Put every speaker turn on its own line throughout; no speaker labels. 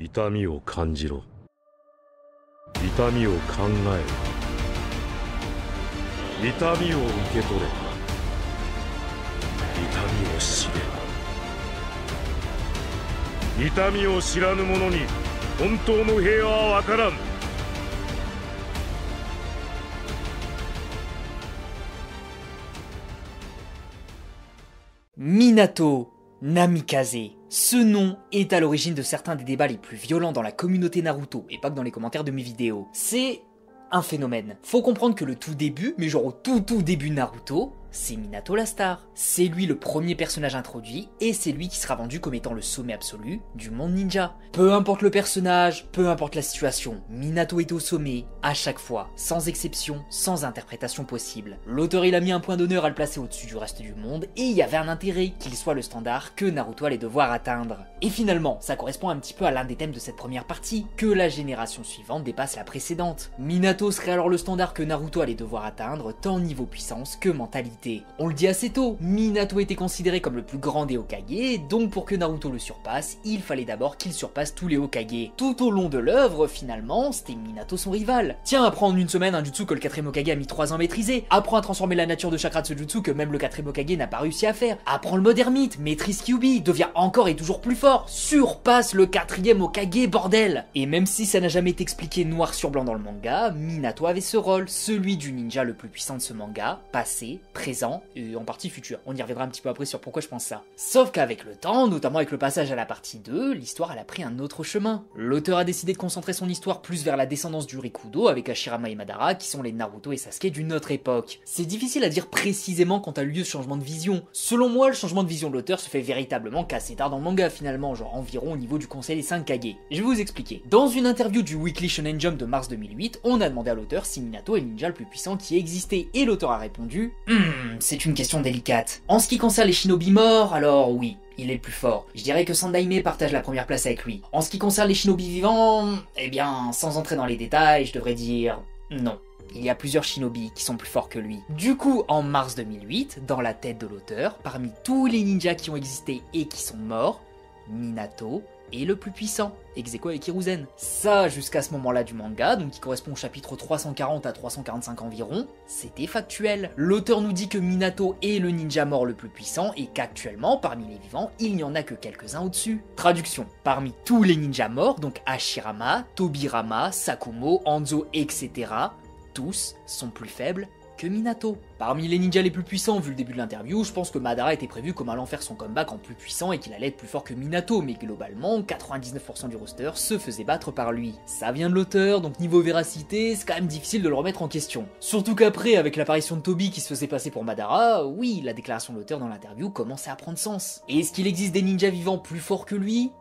痛みを感じろ。痛みを考えろ。痛みを受け取れ。痛みを知れ。痛みを知らぬ者に本当の平和はわからん。
Minato Namikaze. Ce nom est à l'origine de certains des débats les plus violents dans la communauté Naruto, et pas que dans les commentaires de mes vidéos. C'est un phénomène. Faut comprendre que le tout début, mais genre au tout début de Naruto, c'est Minato la star. C'est lui le premier personnage introduit, et c'est lui qui sera vendu comme étant le sommet absolu du monde ninja. Peu importe le personnage, peu importe la situation, Minato est au sommet, à chaque fois, sans exception, sans interprétation possible. L'auteur il a mis un point d'honneur à le placer au-dessus du reste du monde, et il y avait un intérêt qu'il soit le standard que Naruto allait devoir atteindre. Et finalement, ça correspond un petit peu à l'un des thèmes de cette première partie, que la génération suivante dépasse la précédente. Minato serait alors le standard que Naruto allait devoir atteindre, tant niveau puissance que mentalité. On le dit assez tôt, Minato était considéré comme le plus grand des Hokage, donc pour que Naruto le surpasse, il fallait d'abord qu'il surpasse tous les Hokage. Tout au long de l'œuvre, finalement, c'était Minato son rival. Tiens, apprends en une semaine un jutsu que le 4ème Hokage a mis 3 ans à maîtriser, apprends à transformer la nature de chakra de ce jutsu que même le 4ème Hokage n'a pas réussi à faire, apprends le mode ermite, maîtrise Kyuubi, devient encore et toujours plus fort, surpasse le 4ème Hokage, bordel. Et même si ça n'a jamais été expliqué noir sur blanc dans le manga, Minato avait ce rôle, celui du ninja le plus puissant de ce manga, passé, présent et en partie futur. On y reviendra un petit peu après sur pourquoi je pense ça. Sauf qu'avec le temps, notamment avec le passage à la partie 2, l'histoire elle a pris un autre chemin. L'auteur a décidé de concentrer son histoire plus vers la descendance du Rikudo avec Hashirama et Madara qui sont les Naruto et Sasuke d'une autre époque. C'est difficile à dire précisément quand a eu lieu ce changement de vision. Selon moi, le changement de vision de l'auteur se fait véritablement qu'assez tard dans le manga finalement, genre environ au niveau du conseil des 5 Kage. Je vais vous expliquer. Dans une interview du Weekly Shonen Jump de mars 2008, on a demandé à l'auteur si Minato est le ninja le plus puissant qui existait et l'auteur a répondu c'est une question délicate. En ce qui concerne les shinobi morts, alors oui, il est le plus fort. Je dirais que Sandaime partage la première place avec lui. En ce qui concerne les shinobi vivants, eh bien, sans entrer dans les détails, je devrais dire non. Il y a plusieurs shinobi qui sont plus forts que lui. Du coup, en mars 2008, dans la tête de l'auteur, parmi tous les ninjas qui ont existé et qui sont morts, Minato est le plus puissant, ex aequo avec Hiruzen. Ça, jusqu'à ce moment-là du manga, donc qui correspond au chapitre 340 à 345 environ, c'était factuel. L'auteur nous dit que Minato est le ninja mort le plus puissant et qu'actuellement, parmi les vivants, il n'y en a que quelques-uns au-dessus. Traduction. Parmi tous les ninjas morts, donc Hashirama, Tobirama, Sakumo, Hanzo, etc., tous sont plus faibles que Minato. Parmi les ninjas les plus puissants vu le début de l'interview, je pense que Madara était prévu comme allant faire son comeback en plus puissant et qu'il allait être plus fort que Minato, mais globalement, 99% du roster se faisait battre par lui. Ça vient de l'auteur, donc niveau véracité, c'est quand même difficile de le remettre en question. Surtout qu'après, avec l'apparition de Toby qui se faisait passer pour Madara, oui, la déclaration de l'auteur dans l'interview commençait à prendre sens. Et est-ce qu'il existe des ninjas vivants plus forts que lui ?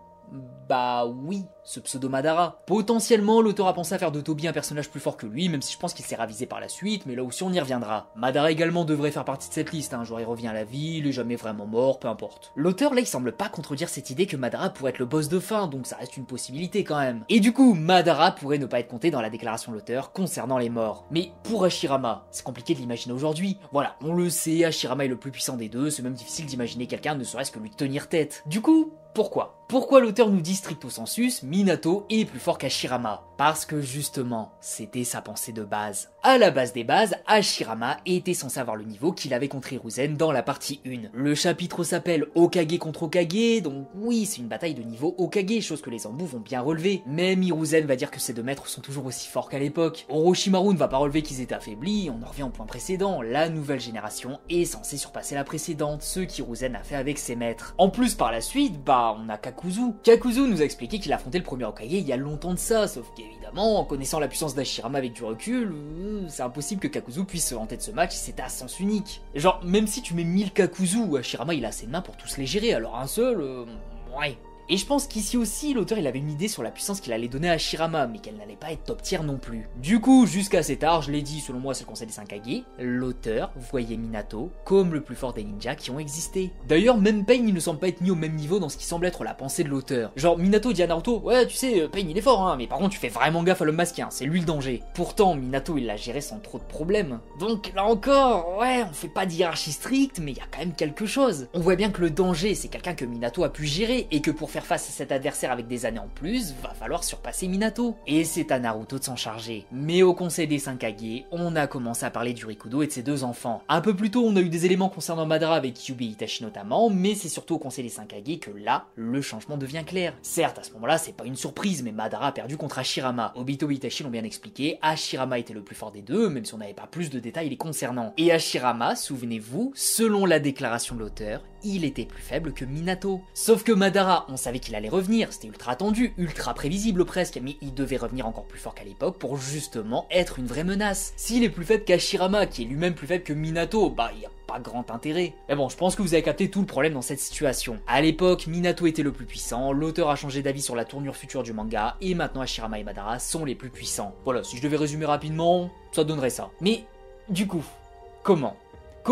Bah oui, ce pseudo Madara. Potentiellement, l'auteur a pensé à faire de Toby un personnage plus fort que lui, même si je pense qu'il s'est ravisé par la suite, mais là aussi on y reviendra. Madara également devrait faire partie de cette liste, genre il revient à la vie, il est jamais vraiment mort, peu importe. L'auteur là il semble pas contredire cette idée que Madara pourrait être le boss de fin, donc ça reste une possibilité quand même. Et du coup, Madara pourrait ne pas être compté dans la déclaration de l'auteur concernant les morts. Mais pour Hashirama, c'est compliqué de l'imaginer aujourd'hui. Voilà, on le sait, Hashirama est le plus puissant des deux, c'est même difficile d'imaginer quelqu'un ne serait-ce que lui tenir tête. Du coup, pourquoi l'auteur nous dit stricto sensus, Minato est plus fort qu'Hashirama? Parce que justement, c'était sa pensée de base. À la base des bases, Hashirama était censé avoir le niveau qu'il avait contre Hiruzen dans la partie 1. Le chapitre s'appelle Hokage contre Hokage, donc oui, c'est une bataille de niveau Hokage, chose que les embous vont bien relever. Même Hiruzen va dire que ces deux maîtres sont toujours aussi forts qu'à l'époque. Orochimaru ne va pas relever qu'ils étaient affaiblis, on en revient au point précédent, la nouvelle génération est censée surpasser la précédente, ce qu'Hiruzen a fait avec ses maîtres. En plus, par la suite, on a Kakuzu. Kakuzu nous a expliqué qu'il affrontait le premier Hokage il y a longtemps de ça, sauf qu'évidemment, en connaissant la puissance d'Hashirama avec du recul, c'est impossible que Kakuzu puisse se vanter de ce match, c'était à sens unique. Genre, même si tu mets 1000 Kakuzu, Hashirama il a assez de mains pour tous les gérer, alors un seul, ouais. Et je pense qu'ici aussi, l'auteur il avait une idée sur la puissance qu'il allait donner à Hashirama, mais qu'elle n'allait pas être top tier non plus. Du coup, jusqu'à cet art, je l'ai dit, selon moi c'est le conseil des 5 Kage, l'auteur voyait Minato comme le plus fort des ninjas qui ont existé. D'ailleurs, même Pain il ne semble pas être mis au même niveau dans ce qui semble être la pensée de l'auteur. Genre, Minato dit à Naruto, ouais tu sais, Pain il est fort hein, mais par contre tu fais vraiment gaffe à l'homme masqué, c'est lui le danger. Pourtant, Minato il l'a géré sans trop de problèmes. Donc là encore, ouais, on fait pas d'hiérarchie stricte, mais il y a quand même quelque chose. On voit bien que le danger c'est quelqu'un que Minato a pu gérer, et que pour faire faire face à cet adversaire avec des années en plus, va falloir surpasser Minato. Et c'est à Naruto de s'en charger. Mais au conseil des 5 Kage, on a commencé à parler du Rikudo et de ses 2 enfants. Un peu plus tôt, on a eu des éléments concernant Madara avec Kyuubi et Itachi notamment, mais c'est surtout au conseil des 5 Kage que là, le changement devient clair. Certes, à ce moment-là, c'est pas une surprise, mais Madara a perdu contre Hashirama. Obito et Itachi l'ont bien expliqué, Hashirama était le plus fort des deux, même si on n'avait pas plus de détails les concernant. Et Hashirama, souvenez-vous, selon la déclaration de l'auteur, il était plus faible que Minato. Sauf que Madara, on savait qu'il allait revenir, c'était ultra attendu, ultra prévisible presque, mais il devait revenir encore plus fort qu'à l'époque pour justement être une vraie menace. S'il est plus faible qu'Hashirama, qui est lui-même plus faible que Minato, bah il y a pas grand intérêt. Mais bon, je pense que vous avez capté tout le problème dans cette situation. À l'époque, Minato était le plus puissant, l'auteur a changé d'avis sur la tournure future du manga, et maintenant Hashirama et Madara sont les plus puissants. Voilà, si je devais résumer rapidement, ça donnerait ça. Mais, du coup, comment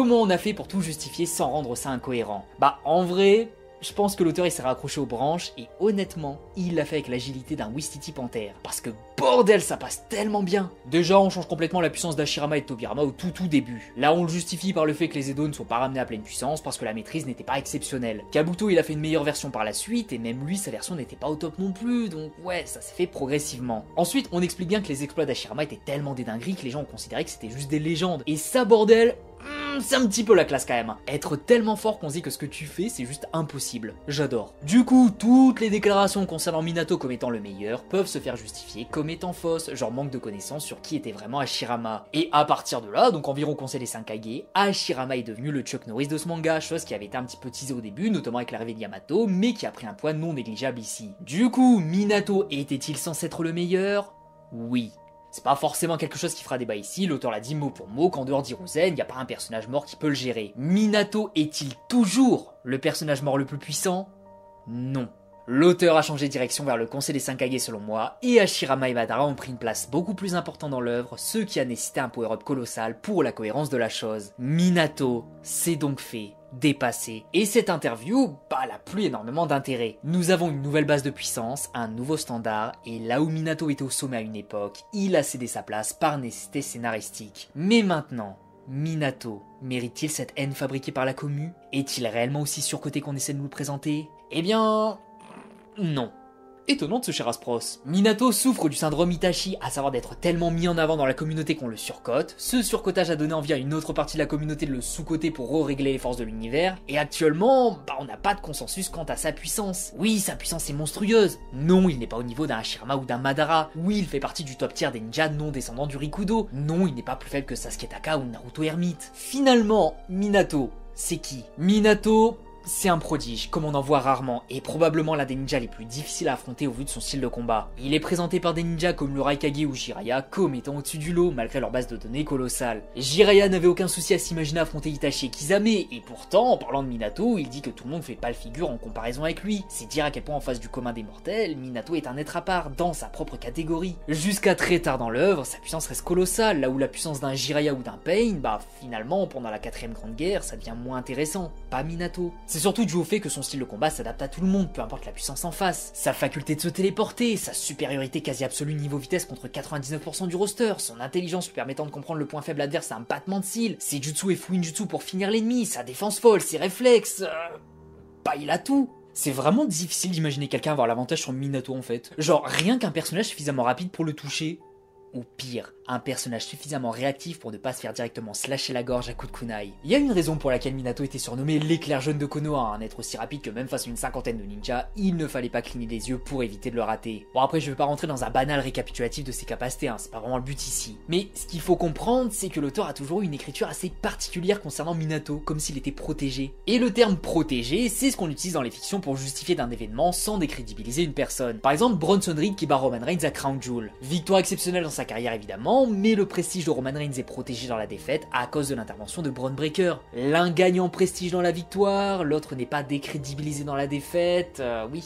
on a fait pour tout justifier sans rendre ça incohérent? Bah, en vrai, je pense que l'auteur il s'est raccroché aux branches et honnêtement, il l'a fait avec l'agilité d'un Wistiti Panthère. Parce que bordel, ça passe tellement bien. Déjà, on change complètement la puissance d'Hashirama et de Tobirama au tout début. Là, on le justifie par le fait que les Edo ne sont pas ramenés à pleine puissance parce que la maîtrise n'était pas exceptionnelle. Kabuto, il a fait une meilleure version par la suite et même lui, sa version n'était pas au top non plus, donc ouais, ça s'est fait progressivement. Ensuite, on explique bien que les exploits d'Hashirama étaient tellement des dingueries que les gens ont considéré que c'était juste des légendes. Et ça, bordel, c'est un petit peu la classe quand même. Être tellement fort qu'on se dit que ce que tu fais, c'est juste impossible. J'adore. Du coup, toutes les déclarations concernant Minato comme étant le meilleur peuvent se faire justifier comme étant fausses, genre manque de connaissances sur qui était vraiment Hashirama. Et à partir de là, donc environ au conseil des 5 Kage, Hashirama est devenu le Chuck Norris de ce manga, chose qui avait été un petit peu teasée au début, notamment avec l'arrivée de Yamato, mais qui a pris un poids non négligeable ici. Du coup, Minato était-il censé être le meilleur? Oui. C'est pas forcément quelque chose qui fera débat ici, l'auteur l'a dit mot pour mot qu'en dehors d'Hiruzen, y a pas un personnage mort qui peut le gérer. Minato est-il toujours le personnage mort le plus puissant? Non. L'auteur a changé de direction vers le conseil des 5 Kage selon moi, et Hashirama et Madara ont pris une place beaucoup plus importante dans l'œuvre, ce qui a nécessité un power-up colossal pour la cohérence de la chose. Minato s'est donc fait dépasser. Et cette interview, bah, elle a plus énormément d'intérêt. Nous avons une nouvelle base de puissance, un nouveau standard, et là où Minato était au sommet à une époque, il a cédé sa place par nécessité scénaristique. Mais maintenant, Minato mérite-t-il cette haine fabriquée par la commu? Est-il réellement aussi surcoté qu'on essaie de nous le présenter? Eh bien, non. Étonnant de ce cher Aspros. Minato souffre du syndrome Itachi, à savoir d'être tellement mis en avant dans la communauté qu'on le surcote. Ce surcotage a donné envie à une autre partie de la communauté de le sous-coter pour re-régler les forces de l'univers. Et actuellement, bah on n'a pas de consensus quant à sa puissance. Oui, sa puissance est monstrueuse. Non, il n'est pas au niveau d'un Hashirama ou d'un Madara. Oui, il fait partie du top tier des ninjas non descendants du Rikudo. Non, il n'est pas plus faible que Sasuke Taka ou Naruto Hermite. Finalement, Minato, c'est qui? Minato, c'est un prodige, comme on en voit rarement, et probablement l'un des ninjas les plus difficiles à affronter au vu de son style de combat. Il est présenté par des ninjas comme le Raikage ou Jiraiya comme étant au-dessus du lot, malgré leur base de données colossale. Jiraiya n'avait aucun souci à s'imaginer affronter Itachi et Kisame, et pourtant, en parlant de Minato, il dit que tout le monde fait pas le figure en comparaison avec lui. C'est dire à quel point en face du commun des mortels, Minato est un être à part, dans sa propre catégorie. Jusqu'à très tard dans l'œuvre, sa puissance reste colossale, là où la puissance d'un Jiraiya ou d'un Pain, bah finalement, pendant la 4ème grande guerre, ça devient moins intéressant. Pas Minato. C'est surtout dû au fait que son style de combat s'adapte à tout le monde, peu importe la puissance en face. Sa faculté de se téléporter, sa supériorité quasi absolue niveau vitesse contre 99% du roster, son intelligence lui permettant de comprendre le point faible adverse à un battement de cils, ses jutsu et fuinjutsu pour finir l'ennemi, sa défense folle, ses réflexes... Bah il a tout. C'est vraiment difficile d'imaginer quelqu'un avoir l'avantage sur Minato en fait. Genre rien qu'un personnage suffisamment rapide pour le toucher. Ou pire, un personnage suffisamment réactif pour ne pas se faire directement slasher la gorge à coups de kunai. Il y a une raison pour laquelle Minato était surnommé l'éclair jaune de Konoha, un être aussi rapide que même face à une cinquantaine de ninjas, il ne fallait pas cligner des yeux pour éviter de le rater. Bon après je vais pas rentrer dans un banal récapitulatif de ses capacités, c'est pas vraiment le but ici. Mais ce qu'il faut comprendre, c'est que l'auteur a toujours eu une écriture assez particulière concernant Minato, comme s'il était protégé. Et le terme protégé, c'est ce qu'on utilise dans les fictions pour justifier d'un événement sans décrédibiliser une personne. Par exemple Bronson Reed qui bat Roman Reigns à Crown Jewel. Victoire exceptionnelle dans sa carrière évidemment, mais le prestige de Roman Reigns est protégé dans la défaite à cause de l'intervention de Braun Breaker. L'un gagne en prestige dans la victoire, l'autre n'est pas décrédibilisé dans la défaite, oui...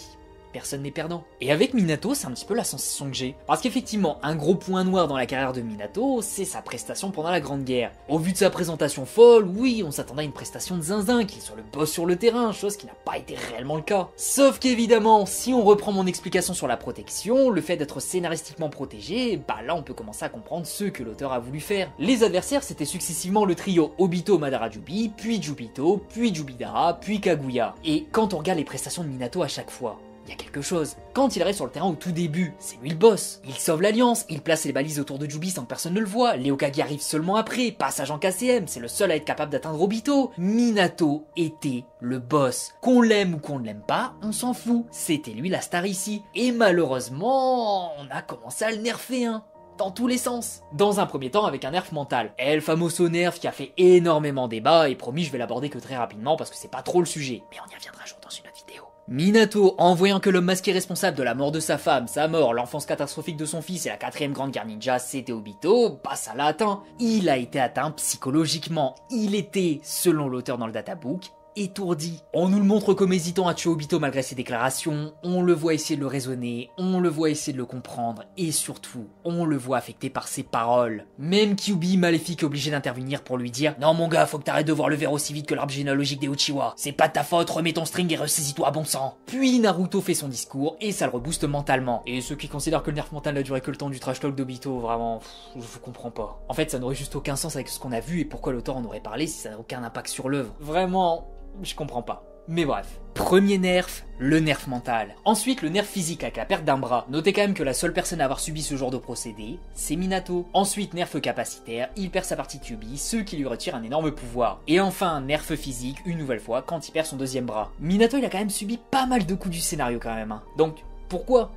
Personne n'est perdant. Et avec Minato, c'est un petit peu la sensation que j'ai. Parce qu'effectivement, un gros point noir dans la carrière de Minato, c'est sa prestation pendant la Grande Guerre. Au vu de sa présentation folle, oui, on s'attendait à une prestation de zinzin, qu'il soit le boss sur le terrain, chose qui n'a pas été réellement le cas. Sauf qu'évidemment, si on reprend mon explication sur la protection, le fait d'être scénaristiquement protégé, bah là on peut commencer à comprendre ce que l'auteur a voulu faire. Les adversaires, c'était successivement le trio Obito Madara Jubi, puis Jubito, puis Jubidara, puis Kaguya. Et quand on regarde les prestations de Minato à chaque fois, il y a quelque chose. Quand il arrive sur le terrain au tout début, c'est lui le boss. Il sauve l'Alliance, il place les balises autour de Jubi sans que personne ne le voit. Leokage arrive seulement après, passage en KCM, c'est le seul à être capable d'atteindre Obito. Minato était le boss. Qu'on l'aime ou qu'on ne l'aime pas, on s'en fout. C'était lui la star ici. Et malheureusement, on a commencé à le nerfer, hein. Dans tous les sens. Dans un premier temps avec un nerf mental. El Famoso nerf qui a fait énormément débat et promis je vais l'aborder que très rapidement parce que c'est pas trop le sujet. Mais on y reviendra un jour dans une autre vidéo. Minato, en voyant que l'homme masqué responsable de la mort de sa femme, sa mort, l'enfance catastrophique de son fils et la 4ème grande guerre ninja, c'était Obito, bah ça l'a atteint. Il a été atteint psychologiquement. Il était, selon l'auteur dans le databook, étourdi. On nous le montre comme hésitant à tuer Obito malgré ses déclarations, on le voit essayer de le raisonner, on le voit essayer de le comprendre, et surtout, on le voit affecté par ses paroles. Même Kyuubi, maléfique, est obligé d'intervenir pour lui dire « Non mon gars, faut que t'arrêtes de voir le verre aussi vite que l'arbre généalogique des Uchiwa. C'est pas de ta faute, remets ton string et ressaisis-toi à bon sang. » Puis Naruto fait son discours, et ça le rebooste mentalement. Et ceux qui considèrent que le nerf mental n'a duré que le temps du trash talk d'Obito, vraiment, je vous comprends pas. En fait, ça n'aurait juste aucun sens avec ce qu'on a vu, et pourquoi l'auteur en aurait parlé si ça n'a aucun impact sur l'œuvre. Vraiment... je comprends pas. Mais bref. Premier nerf, le nerf mental. Ensuite, le nerf physique avec la perte d'un bras. Notez quand même que la seule personne à avoir subi ce genre de procédé, c'est Minato. Ensuite, nerf capacitaire, il perd sa partie Kyuubi, ce qui lui retire un énorme pouvoir. Et enfin, nerf physique, une nouvelle fois, quand il perd son deuxième bras. Minato, il a quand même subi pas mal de coups du scénario quand même, hein. Donc, pourquoi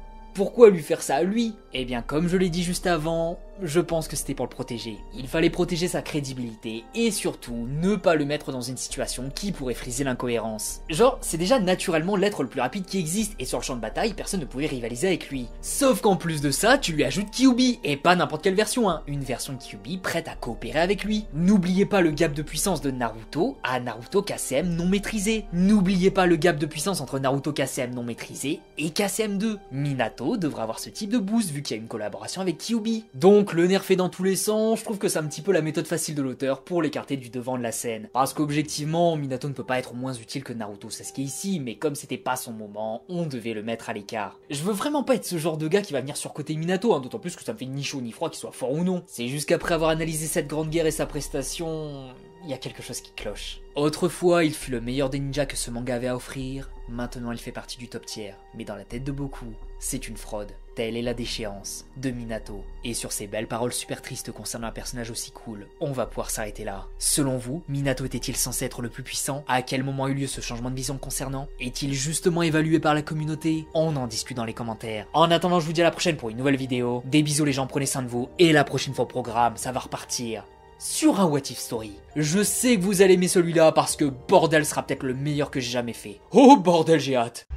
lui faire ça à lui? Eh bien, comme je l'ai dit juste avant, je pense que c'était pour le protéger. Il fallait protéger sa crédibilité et surtout ne pas le mettre dans une situation qui pourrait friser l'incohérence. Genre, c'est déjà naturellement l'être le plus rapide qui existe et sur le champ de bataille, personne ne pouvait rivaliser avec lui. Sauf qu'en plus de ça, tu lui ajoutes Kyuubi et pas n'importe quelle version, hein. Une version de Kyuubi prête à coopérer avec lui. N'oubliez pas le gap de puissance de Naruto à Naruto KCM non maîtrisé. N'oubliez pas le gap de puissance entre Naruto KCM non maîtrisé et KCM 2. Minato devrait avoir ce type de boost vu qu'il y a une collaboration avec Kyuubi. Donc le nerf fait dans tous les sens, je trouve que c'est un petit peu la méthode facile de l'auteur pour l'écarter du devant de la scène. Parce qu'objectivement, Minato ne peut pas être moins utile que Naruto Sasuke ici, mais comme c'était pas son moment, on devait le mettre à l'écart. Je veux vraiment pas être ce genre de gars qui va venir surcoter Minato, hein, d'autant plus que ça me fait ni chaud ni froid qu'il soit fort ou non. C'est juste qu'après avoir analysé cette grande guerre et sa prestation, il y a quelque chose qui cloche. Autrefois, il fut le meilleur des ninjas que ce manga avait à offrir, maintenant il fait partie du top tier. Mais dans la tête de beaucoup, c'est une fraude. Telle est la déchéance de Minato. Et sur ces belles paroles super tristes concernant un personnage aussi cool, on va pouvoir s'arrêter là. Selon vous, Minato était-il censé être le plus puissant? À quel moment a eu lieu ce changement de vision le concernant? Est-il justement évalué par la communauté? On en discute dans les commentaires. En attendant, je vous dis à la prochaine pour une nouvelle vidéo. Des bisous les gens, prenez soin de vous. Et la prochaine fois au programme, ça va repartir sur un What If Story. Je sais que vous allez aimer celui-là parce que bordel sera peut-être le meilleur que j'ai jamais fait. Oh bordel, j'ai hâte.